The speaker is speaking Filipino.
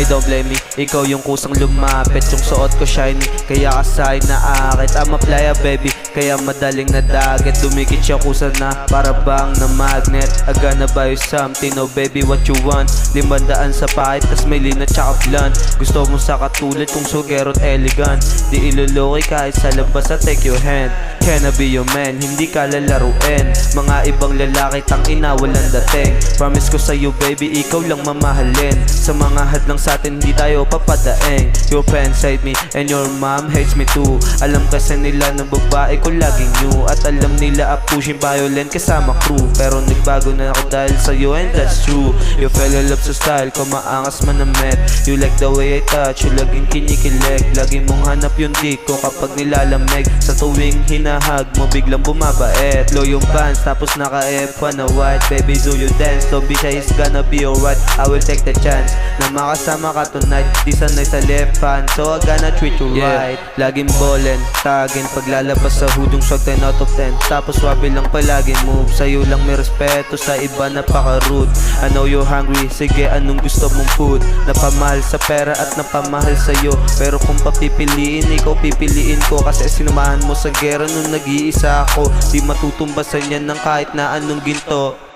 don't blame me, ikaw yung kusang lumapit. Yung suot ko shiny, kaya kasay na akit. I'm a playa baby, kaya madaling nadagit. Dumikit siya kusa na, para bang na magnet. I gonna buy you something, oh baby what you want. 500 sa pahit, tas may lina tsaka blunt. Gusto mo sa katulad kung sugero't elegant. Di iluluki kahit sa labas, I take your hand. Can I be your man, hindi ka lalaruin. Mga ibang lalaki tang ina walang dating. Promise ko sa'yo baby, ikaw lang mamahalin. Sa mga hadlang sa'tin hindi tayo papadaing. Your friends hate me and your mom hates me too. Alam kasi nila na babae ko laging new. At alam nila pushing violent kasama crew. Pero nagbago na ako dahil sa'yo and that's true. You fell in love sa style ko, maangas manamet. You like the way I touch, you laging kinikilig. Lagi mong hanap yung dick ko kapag nilalamig. Sa tuwing hinahag mo biglang bumabait. Low yung pants tapos naka-F1 na white. Baby do you dance, don't be shy, it's gonna be alright. I will take the chance na makasama ka tonight. Di sanay sa left hand, so I gonna treat you right. Laging ballin', tagin paglalabas sa hudong swag 10 out of 10. Tapos wabi lang palagi move. Sa'yo lang may respeto, sa iba napaka-rude. I know you're hungry, sige anong gusto mong food. Napamahal sa pera at napamahal sa'yo. Pero kung papipiliin, ikaw pipiliin ko. Kasi sinamahan mo sa gera nung nag-iisa ako. Di matutumbasan yan ng kahit na anong ginto.